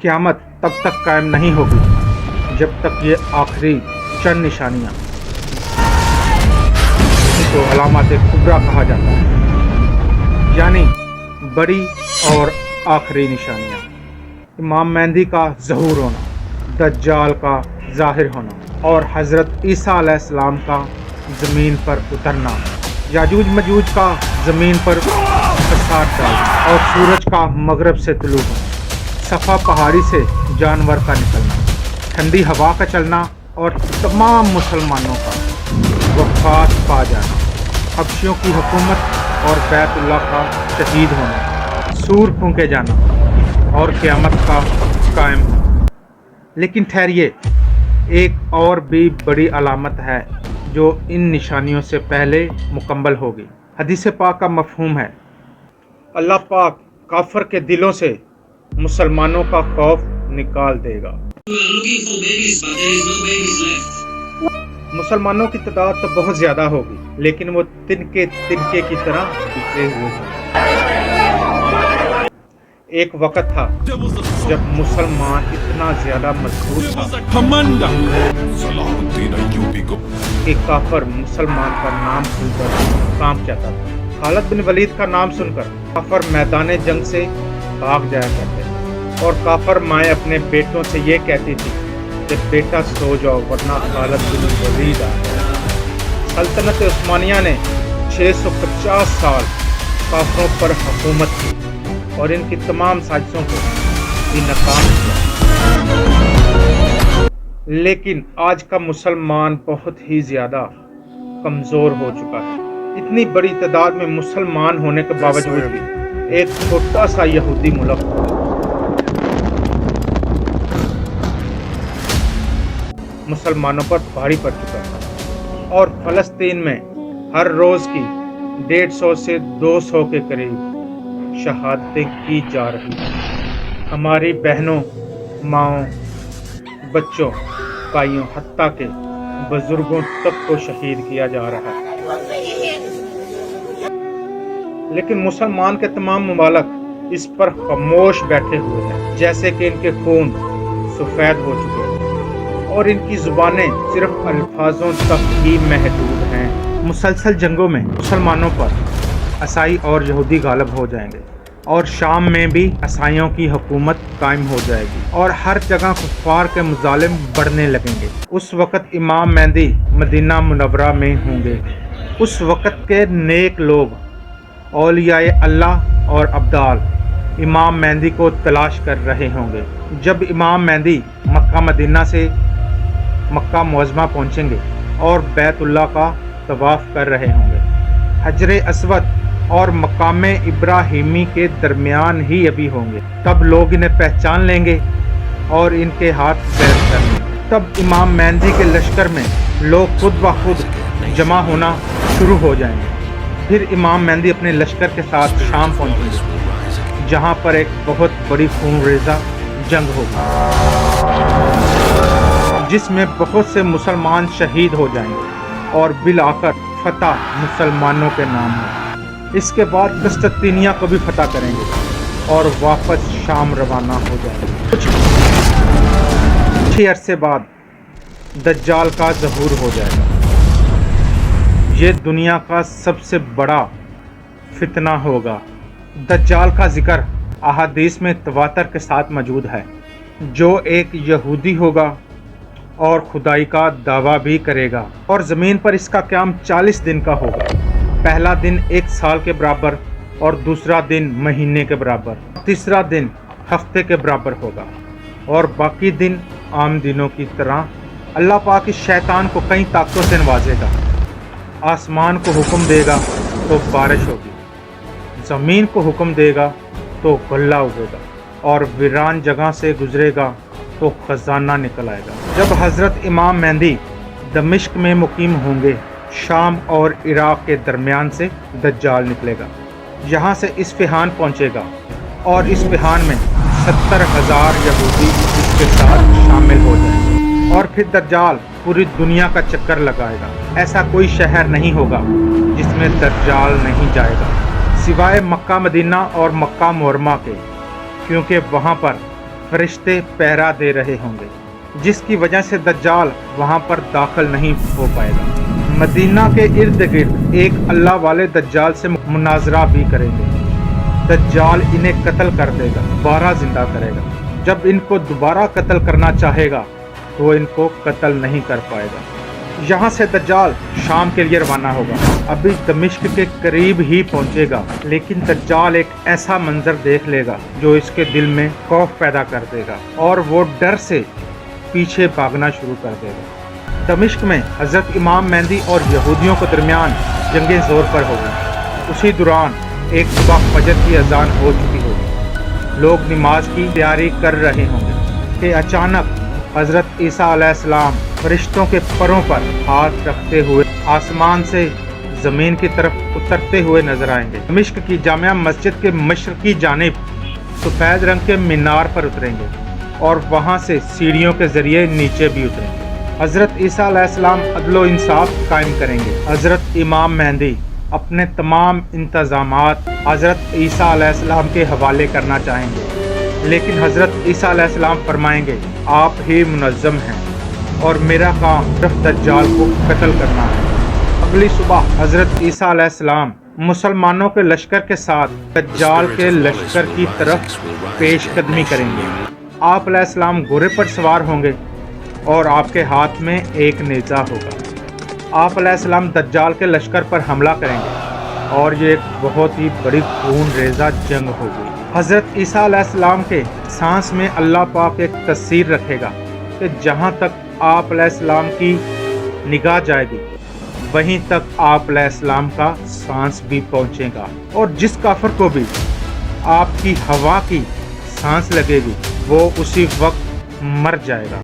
क़यामत तब तक कायम नहीं होगी जब तक ये आखिरी चंद निशानियाँ, तो अलामत कुबरा कहा जाता है, यानी बड़ी और आखिरी निशानियाँ। इमाम मेहदी का ज़हूर होना, दज्जाल का ज़ाहिर होना और हज़रत ईसा अलैहिस्सलाम का ज़मीन पर उतरना, याजूज मजूज का ज़मीन पर फसाद डालना और सूरज का मगरब से तुलू होना, सफ़ा पहाड़ी से जानवर का निकलना, ठंडी हवा का चलना और तमाम मुसलमानों का वफ़ात पा जाना, हबशियों की हुकूमत और बैतुल्लाह का शहीद होना, सूर फूंके जाना और क़यामत का कायम होना। लेकिन ठहरिए, एक और भी बड़ी अलामत है जो इन निशानियों से पहले मुकम्मल होगी। हदीस पाक का मफ़हूम है, अल्लाह पाक काफर के दिलों से मुसलमानों का खौफ निकाल देगा। मुसलमानों की तादाद तो बहुत ज़्यादा होगी, लेकिन वो तिनके तिनके की तरह बिखरे हुए हैं। एक वक़्त था जब मुसलमान इतना ज़्यादा मजबूत था कि काफर मुसलमान का नाम सुनकर कांप जाता था। खालिद बिन वलीद का नाम सुनकर काफर मैदान जंग से भाग जाया करते थे और काफर माएँ अपने बेटों से ये कहती थी कि बेटा सो जाओ वरना खालिद बिन वलीद आ गया। सल्तनत उस्मानिया ने 650 साल काफरों पर हुकूमत की और इनकी तमाम साजिशों को भी नाकाम किया। लेकिन आज का मुसलमान बहुत ही ज़्यादा कमज़ोर हो चुका है। इतनी बड़ी तादाद में मुसलमान होने के बावजूद भी एक छोटा सा यहूदी मुल्क मुसलमानों पर भारी पड़ चुका है और फ़लस्तीन में हर रोज़ की 150 से 200 के करीब शहादतें की जा रही हैं। हमारी बहनों, माँओं, बच्चों, भाइयों, हत्ता के बुजुर्गों तक को शहीद किया जा रहा है। लेकिन मुसलमान के तमाम मुमालिक इस पर खामोश बैठे हुए हैं, जैसे कि इनके खून सफ़ेद हो चुके हैं और इनकी ज़ुबानें सिर्फ अल्फाजों तक ही महदूद हैं। मुसलसल जंगों में मुसलमानों पर ईसाई और यहूदी गालिब हो जाएंगे और शाम में भी ईसाइयों की हुकूमत कायम हो जाएगी और हर जगह कुफ़ार के मुजालिम बढ़ने लगेंगे। उस वक़्त इमाम मेहदी मदीना मुनव्वरा में होंगे। उस वक़्त के नेक लोग, औलियाए अल्लाह और अब्दाल इमाम मेहदी को तलाश कर रहे होंगे। जब इमाम मेहदी मक्का मदीना से मक्का मुअज़्ज़मा पहुँचेंगे और बैतुल्लाह का तवाफ़ कर रहे होंगे, हजर अस्वद और मकाम इब्राहिमी के दरमियान ही अभी होंगे, तब लोग इन्हें पहचान लेंगे और इनके हाथ बैठ कर लेंगे। तब इमाम मेहदी के लश्कर में लोग खुद ब खुद जमा होना शुरू हो जाएंगे। फिर इमाम मेहदी अपने लश्कर के साथ शाम पहुंचेंगे, जहां पर एक बहुत बड़ी खूनरेज़ा जंग होगी, जिसमें बहुत से मुसलमान शहीद हो जाएंगे और बिल आकर फतह मुसलमानों के नाम है। इसके बाद कस्तिनिया को भी फतह करेंगे और वापस शाम रवाना हो जाएंगे। कुछ अरसे बाद दज्जाल का ज़हूर हो जाएगा। ये दुनिया का सबसे बड़ा फितना होगा। दज्जाल का जिक्र अहादीस में तवातर के साथ मौजूद है, जो एक यहूदी होगा और खुदाई का दावा भी करेगा और ज़मीन पर इसका क़याम 40 दिन का होगा। पहला दिन 1 साल के बराबर और दूसरा दिन महीने के बराबर, तीसरा दिन हफ्ते के बराबर होगा और बाकी दिन आम दिनों की तरह। अल्लाह पाक इस शैतान को कई ताकतों से नवाजेगा। आसमान को हुक्म देगा तो बारिश होगी, ज़मीन को हुक्म देगा तो गल्ला उगेगा और वीरान जगह से गुजरेगा तो ख़जाना निकल आएगा। जब हज़रत इमाम मेहदी दमिश्क में मुकीम होंगे, शाम और इराक़ के दरमियान से दज्जाल निकलेगा, यहाँ से इस्फ़हान पहुँचेगा और इस्फ़हान में 70,000 यहूदी इसके साथ शामिल हो जाएंगे और फिर दज्जाल पूरी दुनिया का चक्कर लगाएगा। ऐसा कोई शहर नहीं होगा जिसमें दज्जाल नहीं जाएगा, सिवाय मक्का मदीना और मक्का मुकर्रमा के, क्योंकि वहाँ पर फरिश्ते पहरा दे रहे होंगे, जिसकी वजह से दज्जाल वहां पर दाखिल नहीं हो पाएगा। मदीना के इर्द गिर्द एक अल्लाह वाले दज्जाल से मुनाजरा भी करेंगे। दज्जाल इन्हें कत्ल कर देगा, दोबारा जिंदा करेगा। जब इनको दोबारा कत्ल करना चाहेगा तो वो इनको कत्ल नहीं कर पाएगा। यहाँ से दज्जाल शाम के लिए रवाना होगा। अभी दमिश्क के करीब ही पहुंचेगा, लेकिन दज्जाल एक ऐसा मंजर देख लेगा जो इसके दिल में खौफ पैदा कर देगा और वो डर से पीछे भागना शुरू कर देगा। दमिश्क में हजरत इमाम मेहदी और यहूदियों के दरमियान जंगे जोर पर होगी। उसी दौरान एक सुबह फजर की अजान हो चुकी होगी। लोग नमाज की तैयारी कर रहे होंगे कि अचानक हजरत ईसा अलैहिस्सलाम फरिश्तों के परों पर हाथ रखते हुए आसमान से जमीन की तरफ उतरते हुए नजर आएंगे। दमिश्क की जामिया मस्जिद के मशरकी जानिब सफेद रंग के मीनार पर उतरेंगे और वहां से सीढ़ियों के जरिए नीचे भी उतरेंगे। हजरत ईसा अलैहिस्सलाम अदलो इंसाफ कायम करेंगे। हजरत इमाम मेहदी अपने तमाम इंतजामात हजरत ईसा अलैहिस्सलाम के हवाले करना चाहेंगे, लेकिन हजरत ईसा अलैहिस्सलाम फरमाएंगे, आप ही मुनज़्ज़म हैं और मेरा काम सिर्फ दज्जाल को कत्ल करना है। अगली सुबह हजरत ईसा अलैहिस्सलाम मुसलमानों के लश्कर के साथ दज्जाल के लश्कर की तरफ पेशकदमी करेंगे। आप अलैहिस्सलाम घोड़े पर सवार होंगे और आपके हाथ में एक नेज़ा होगा। आप अलैहिस्सलाम दज्जाल के लश्कर पर हमला करेंगे और ये एक बहुत ही बड़ी खून रेज़ा जंग होगी। हज़रत ईसा अलैहिस्सलाम के सांस में अल्लाह पाक एक तस्वीर रखेगा कि जहाँ तक आप अलैहिस्सलाम की निगाह जाएगी वहीं तक आप अलैहिस्सलाम का सांस भी पहुँचेगा, और जिस काफिर को भी आपकी हवा की सांस लगेगी वो उसी वक्त मर जाएगा।